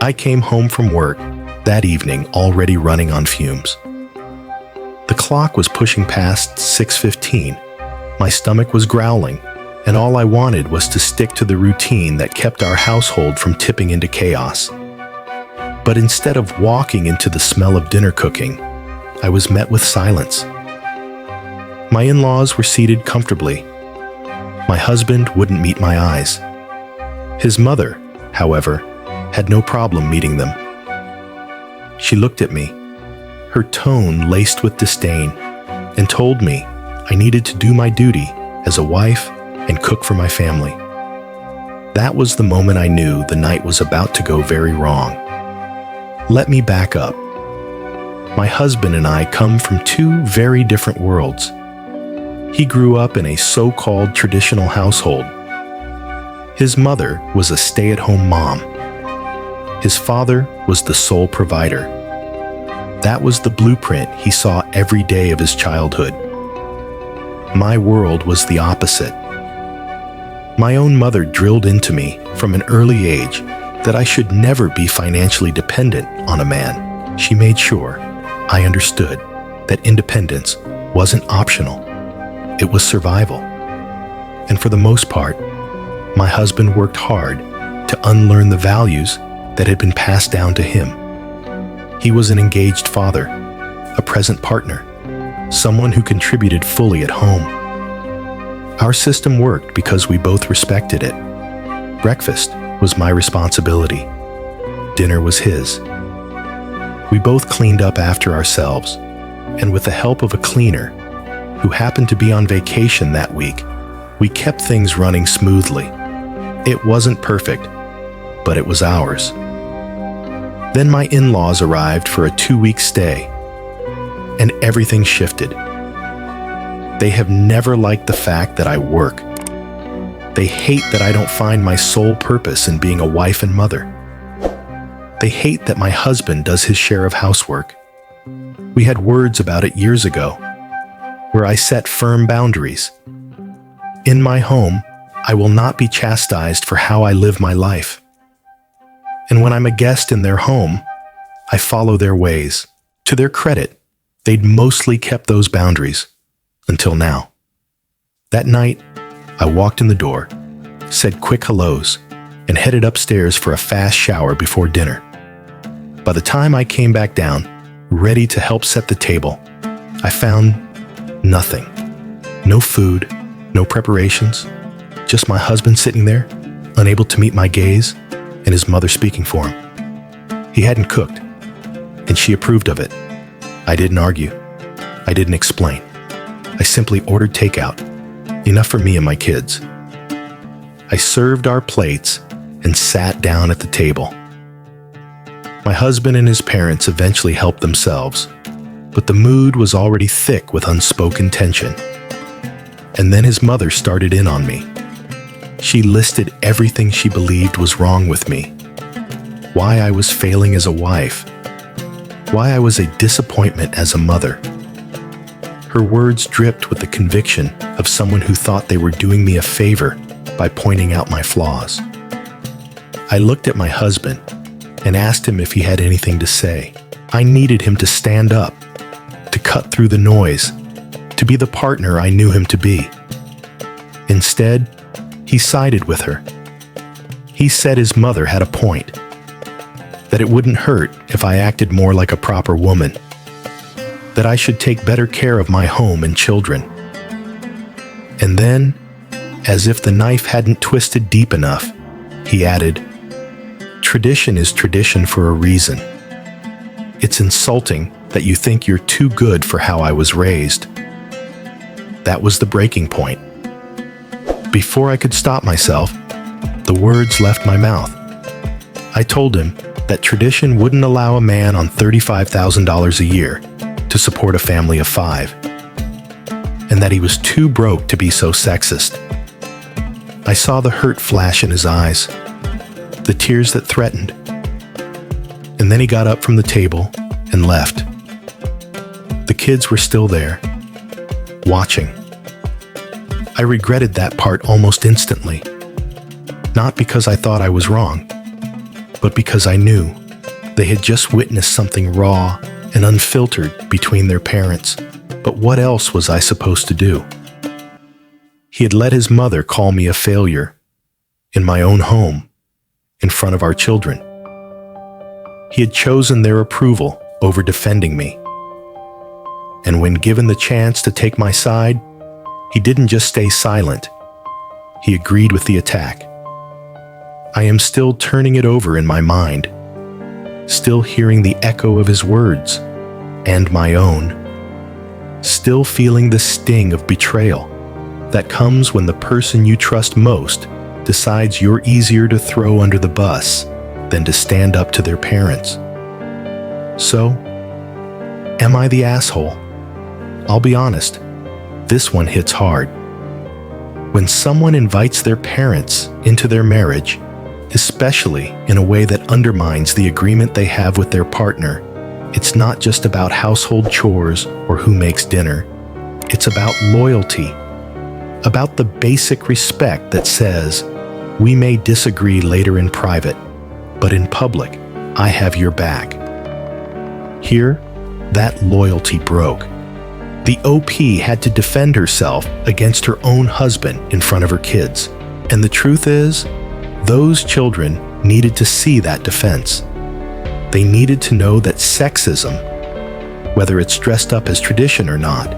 I came home from work that evening already running on fumes. The clock was pushing past 6:15. My stomach was growling, and all I wanted was to stick to the routine that kept our household from tipping into chaos. But instead of walking into the smell of dinner cooking, I was met with silence. My in-laws were seated comfortably. My husband wouldn't meet my eyes. His mother, however, had no problem meeting them. She looked at me, her tone laced with disdain, and told me I needed to do my duty as a wife and cook for my family. That was the moment I knew the night was about to go very wrong. Let me back up. My husband and I come from two very different worlds. He grew up in a so-called traditional household. His mother was a stay-at-home mom. His father was the sole provider. That was the blueprint he saw every day of his childhood. My world was the opposite. My own mother drilled into me from an early age that I should never be financially dependent on a man. She made sure I understood that independence wasn't optional. It was survival. And for the most part, my husband worked hard to unlearn the values that had been passed down to him. He was an engaged father, a present partner, someone who contributed fully at home. Our system worked because we both respected it. Breakfast was my responsibility. Dinner was his. We both cleaned up after ourselves, and with the help of a cleaner who happened to be on vacation that week, we kept things running smoothly. It wasn't perfect, but it was ours. Then my in-laws arrived for a 2-week stay, and everything shifted. They have never liked the fact that I work. They hate that I don't find my sole purpose in being a wife and mother. They hate that my husband does his share of housework. We had words about it years ago, where I set firm boundaries. In my home, I will not be chastised for how I live my life. And when I'm a guest in their home, I follow their ways. To their credit, they'd mostly kept those boundaries, until now. That night, I walked in the door, said quick hellos, and headed upstairs for a fast shower before dinner. By the time I came back down, ready to help set the table, I found nothing. No food, no preparations, just my husband sitting there, unable to meet my gaze, and his mother speaking for him. He hadn't cooked, and she approved of it. I didn't argue. I didn't explain. I simply ordered takeout, enough for me and my kids. I served our plates and sat down at the table. My husband and his parents eventually helped themselves, but the mood was already thick with unspoken tension. And then his mother started in on me. She listed everything she believed was wrong with me. Why I was failing as a wife. Why I was a disappointment as a mother. Her words dripped with the conviction of someone who thought they were doing me a favor by pointing out my flaws. I looked at my husband and asked him if he had anything to say. I needed him to stand up, to cut through the noise, to be the partner I knew him to be. Instead, he sided with her. He said his mother had a point, that it wouldn't hurt if I acted more like a proper woman, that I should take better care of my home and children. And then, as if the knife hadn't twisted deep enough, he added, "Tradition is tradition for a reason. It's insulting that you think you're too good for how I was raised." That was the breaking point. Before I could stop myself, the words left my mouth. I told him that tradition wouldn't allow a man on $35,000 a year to support a family of 5, and that he was too broke to be so sexist. I saw the hurt flash in his eyes, the tears that threatened, and then he got up from the table and left. The kids were still there, watching. I regretted that part almost instantly, not because I thought I was wrong, but because I knew they had just witnessed something raw and unfiltered between their parents. But what else was I supposed to do? He had let his mother call me a failure in my own home, in front of our children. He had chosen their approval over defending me. And when given the chance to take my side, he didn't just stay silent. He agreed with the attack. I am still turning it over in my mind, still hearing the echo of his words and my own, still feeling the sting of betrayal that comes when the person you trust most decides you're easier to throw under the bus than to stand up to their parents. So, am I the asshole? I'll be honest, this one hits hard. When someone invites their parents into their marriage, especially in a way that undermines the agreement they have with their partner, it's not just about household chores or who makes dinner. It's about loyalty, about the basic respect that says, we may disagree later in private, but in public, I have your back. Here, that loyalty broke. The OP had to defend herself against her own husband in front of her kids. And the truth is, those children needed to see that defense. They needed to know that sexism, whether it's dressed up as tradition or not,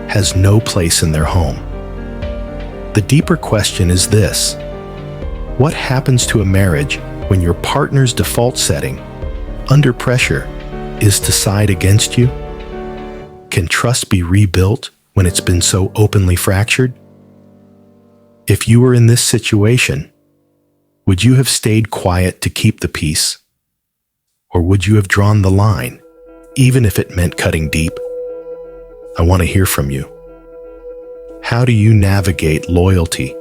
has no place in their home. The deeper question is this: what happens to a marriage when your partner's default setting, under pressure, is to side against you? Can trust be rebuilt when it's been so openly fractured? If you were in this situation, would you have stayed quiet to keep the peace? Or would you have drawn the line, even if it meant cutting deep? I want to hear from you. How do you navigate loyalty,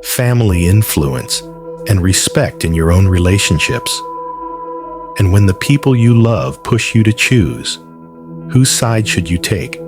family influence, and respect in your own relationships? And when the people you love push you to choose, whose side should you take?